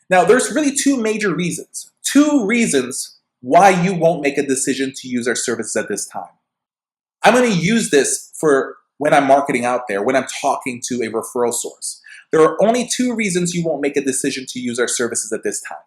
Now, there's really two major reasons. Two reasons why you won't make a decision to use our services at this time. I'm going to use this for when I'm marketing out there, when I'm talking to a referral source. There are only two reasons you won't make a decision to use our services at this time.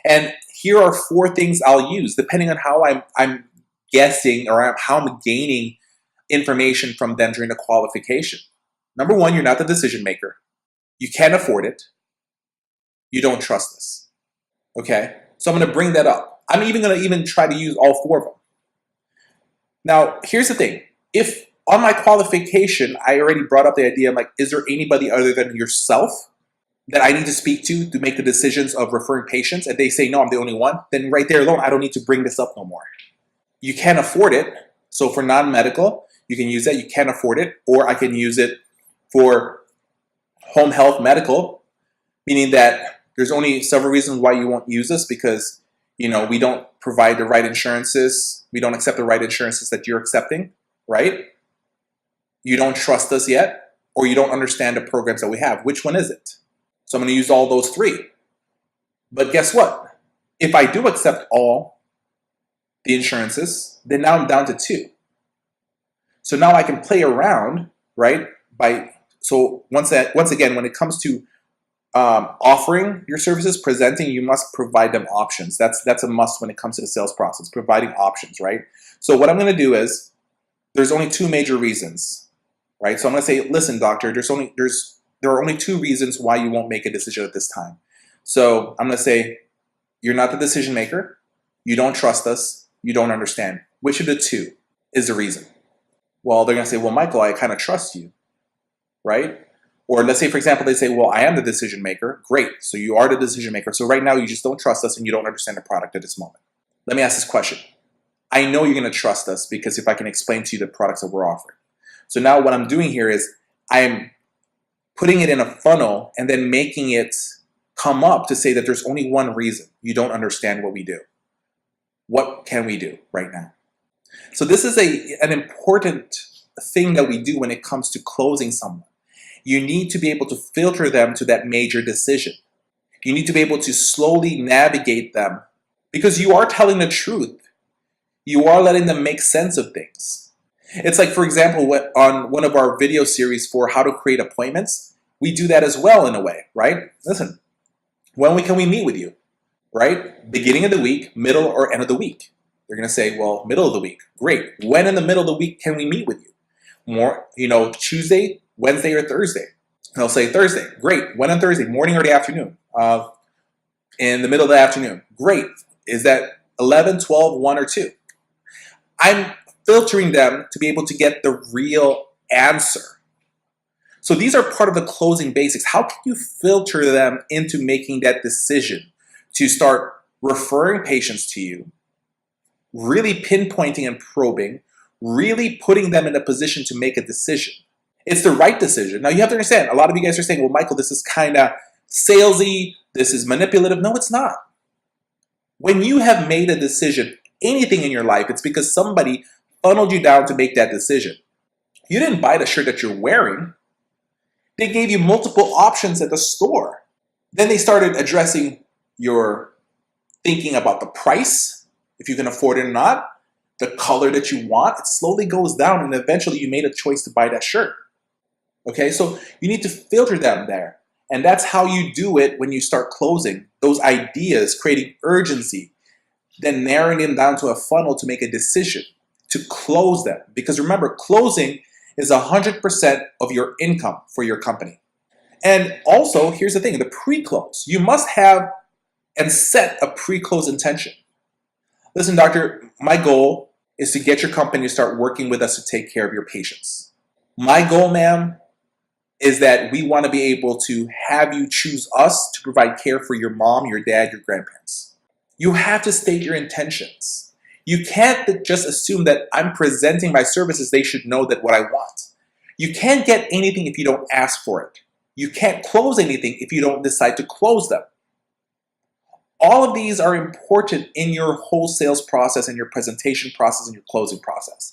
And here are four things I'll use depending on how I'm guessing or how I'm gaining information from them during the qualification. Number one, you're not the decision maker. You can't afford it. You don't trust us. Okay? So I'm going to bring that up. I'm even going to try to use all four of them. Now, here's the thing. If on my qualification, I already brought up the idea, I'm like, is there anybody other than yourself that I need to speak to make the decisions of referring patients? And they say, no, I'm the only one. Then right there alone, I don't need to bring this up no more. You can't afford it. So for non-medical, you can use that. You can't afford it. Or I can use it for home health medical, meaning that there's only several reasons why you won't use this because, we don't provide the right insurances. We don't accept the right insurances that you're accepting, right? You don't trust us yet, or you don't understand the programs that we have. Which one is it? So I'm going to use all those three. But guess what? If I do accept all the insurances, then now I'm down to two. So now I can play around, right? So once again, when it comes to offering your services, presenting, you must provide them options. That's a must when it comes to the sales process, providing options, right? So what I'm going to do is, there's only two major reasons, right? So I'm going to say, listen, doctor, there are only two reasons why you won't make a decision at this time. So I'm going to say, you're not the decision maker. You don't trust us. You don't understand. Which of the two is the reason? Well, they're going to say, well, Michael, I kind of trust you, right? Or let's say, for example, they say, well, I am the decision maker. Great. So you are the decision maker. So right now you just don't trust us and you don't understand the product at this moment. Let me ask this question. I know you're going to trust us because if I can explain to you the products that we're offering. So now what I'm doing here is I'm putting it in a funnel and then making it come up to say that there's only one reason you don't understand what we do. What can we do right now? So this is an important thing that we do when it comes to closing someone. You need to be able to filter them to that major decision. You need to be able to slowly navigate them because you are telling the truth. You are letting them make sense of things. It's like, for example, on one of our video series for how to create appointments, we do that as well in a way, right? Listen, when can we meet with you, right? Beginning of the week, middle or end of the week. They're going to say, well, middle of the week. Great. When in the middle of the week can we meet with you? More, Tuesday, Wednesday, or Thursday. And they'll say Thursday. Great. When on Thursday? Morning or the afternoon? In the middle of the afternoon. Great. Is that 11, 12, 1, or 2? I'm filtering them to be able to get the real answer. So these are part of the closing basics. How can you filter them into making that decision to start referring patients to you, really pinpointing and probing, really putting them in a position to make a decision? It's the right decision. Now you have to understand, a lot of you guys are saying, well, Michael, this is kind of salesy, this is manipulative. No, it's not. When you have made a decision, anything in your life, it's because somebody funneled you down to make that decision. You didn't buy the shirt that you're wearing. They gave you multiple options at the store. Then they started addressing your thinking about the price, if you can afford it or not, the color that you want. It slowly goes down and eventually you made a choice to buy that shirt. Okay, so you need to filter them there. And that's how you do it when you start closing those ideas, creating urgency, then narrowing them down to a funnel to make a decision, to close them. Because remember, closing is 100% of your income for your company. And also, here's the thing, the pre-close. You must have and set a pre-close intention. Listen, doctor, my goal is to get your company to start working with us to take care of your patients. My goal, ma'am, is that we want to be able to have you choose us to provide care for your mom, your dad, your grandparents. You have to state your intentions. You can't just assume that I'm presenting my services, they should know that what I want. You can't get anything if you don't ask for it. You can't close anything if you don't decide to close them. All of these are important in your whole sales process and your presentation process and your closing process.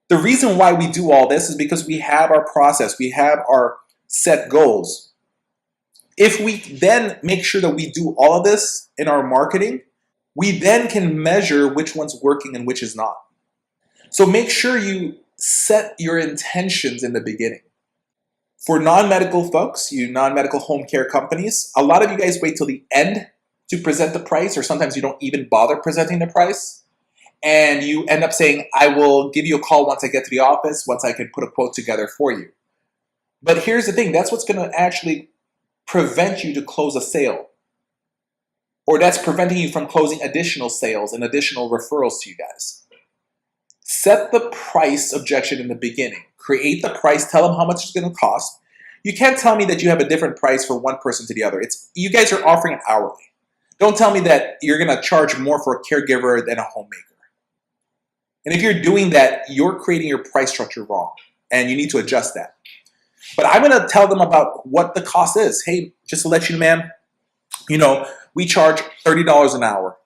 The reason why we do all this is because we have our process, we have our set goals. If we then make sure that we do all of this in our marketing, we then can measure which one's working and which is not. So make sure you set your intentions in the beginning. For non-medical folks, you non-medical home care companies, a lot of you guys wait till the end to present the price, or sometimes you don't even bother presenting the price. And you end up saying, I will give you a call once I get to the office, once I can put a quote together for you. But here's the thing, that's what's going to actually prevent you to close a sale. Or that's preventing you from closing additional sales and additional referrals to you guys. Set the price objection in the beginning. Create the price, tell them how much it's going to cost. You can't tell me that you have a different price for one person to the other. You guys are offering it hourly. Don't tell me that you're going to charge more for a caregiver than a homemaker. And if you're doing that, you're creating your price structure wrong, and you need to adjust that. But I'm going to tell them about what the cost is. Hey, just to let you know, man, we charge $30 an hour,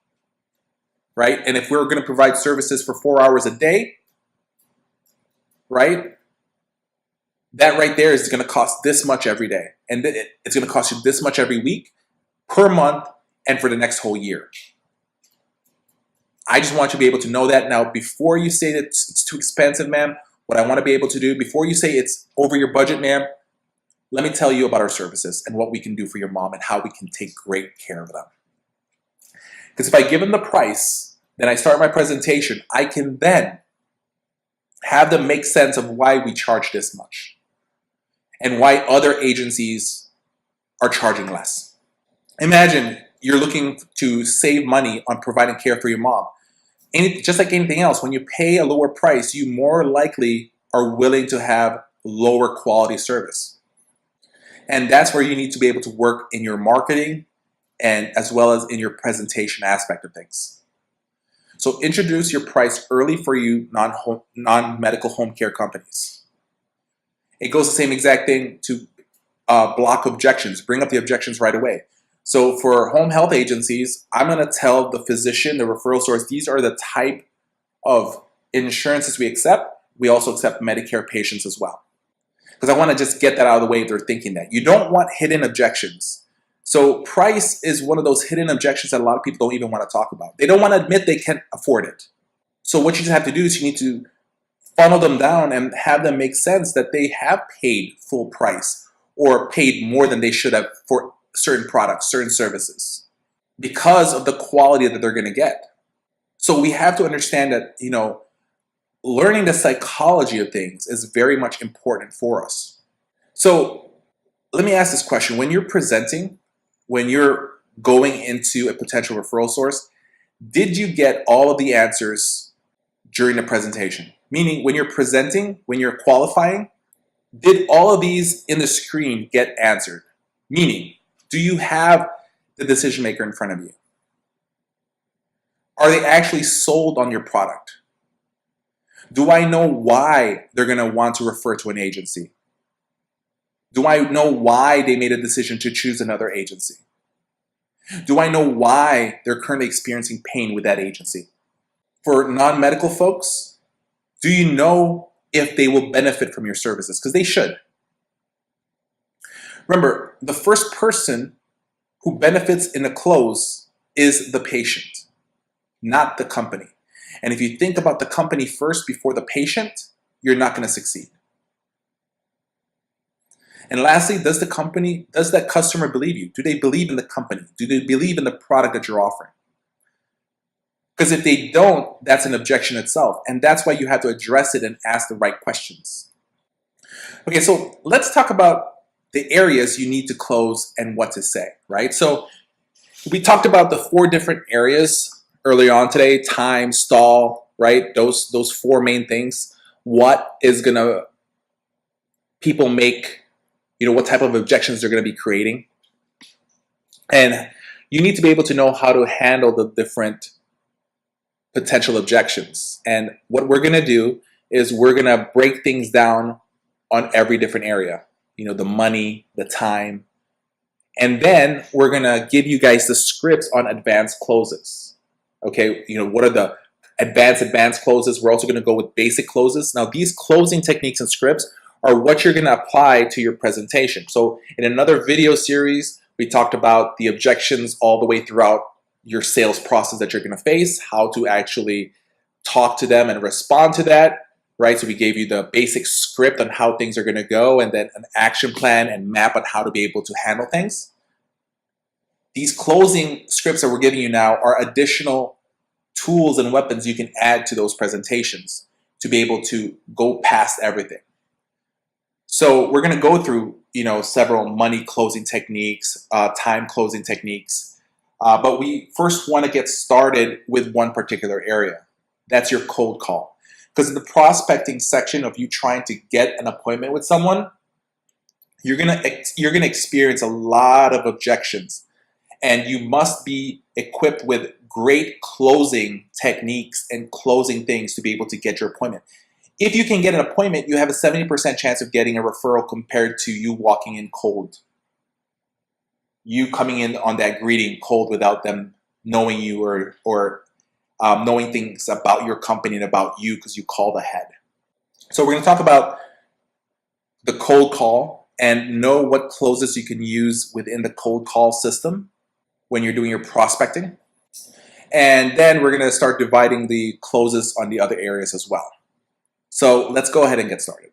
right? And if we're going to provide services for 4 hours a day, right, that right there is going to cost this much every day. And it's going to cost you this much every week, per month, and for the next whole year. I just want you to be able to know that. Now, before you say that it's too expensive, ma'am, what I want to be able to do, before you say it's over your budget, ma'am, let me tell you about our services and what we can do for your mom and how we can take great care of them. Because if I give them the price, then I start my presentation, I can then have them make sense of why we charge this much and why other agencies are charging less. Imagine you're looking to save money on providing care for your mom. Just like anything else, when you pay a lower price, you more likely are willing to have lower quality service. And that's where you need to be able to work in your marketing and as well as in your presentation aspect of things. So introduce your price early for you non-medical home care companies. It goes the same exact thing to block objections. Bring up the objections right away. So for home health agencies, I'm going to tell the physician, the referral source, these are the type of insurances we accept. We also accept Medicare patients as well. Because I want to just get that out of the way if they're thinking that. You don't want hidden objections. So price is one of those hidden objections that a lot of people don't even want to talk about. They don't want to admit they can't afford it. So what you just have to do is you need to funnel them down and have them make sense that they have paid full price or paid more than they should have for certain products, certain services, because of the quality that they're going to get. So we have to understand that, learning the psychology of things is very much important for us. So let me ask this question. When you're presenting, when you're going into a potential referral source, did you get all of the answers during the presentation? Meaning when you're presenting, when you're qualifying, did all of these in the screen get answered? Meaning, do you have the decision maker in front of you? Are they actually sold on your product? Do I know why they're going to want to refer to an agency? Do I know why they made a decision to choose another agency? Do I know why they're currently experiencing pain with that agency? For non-medical folks, do you know if they will benefit from your services? Because they should. Remember, the first person who benefits in a close is the patient, not the company. And if you think about the company first before the patient, you're not going to succeed. And lastly, does that customer believe you? Do they believe in the company? Do they believe in the product that you're offering? Because if they don't, that's an objection itself. And that's why you have to address it and ask the right questions. Okay, so let's talk about the areas you need to close and what to say, right? So we talked about the 4 different areas earlier on today: time, stall, right? Those 4 main things. What is gonna people make, what type of objections they're gonna be creating. And you need to be able to know how to handle the different potential objections. And what we're gonna do is we're gonna break things down on every different area. The money, the time, and then we're gonna give you guys the scripts on advanced closes. Okay, what are the advanced closes? We're also gonna go with basic closes. Now, these closing techniques and scripts are what you're gonna apply to your presentation. So in another video series, We talked about the objections all the way throughout your sales process that you're going to face, how to actually talk to them and respond to that, right? So we gave you the basic script on how things are going to go, and then an action plan and map on how to be able to handle things. These closing scripts that we're giving you now are additional tools and weapons you can add to those presentations to be able to go past everything. So we're going to go through, several money closing techniques, time closing techniques, but we first want to get started with one particular area. That's your cold call. Because in the prospecting section of you trying to get an appointment with someone, you're gonna experience a lot of objections, and you must be equipped with great closing techniques and closing things to be able to get your appointment. If you can get an appointment, you have a 70% chance of getting a referral compared to you walking in cold. You coming in on that greeting cold without them knowing you or knowing things about your company and about you because you called ahead. So we're going to talk about the cold call and know what closes you can use within the cold call system when you're doing your prospecting. And then we're going to start dividing the closes on the other areas as well. So let's go ahead and get started.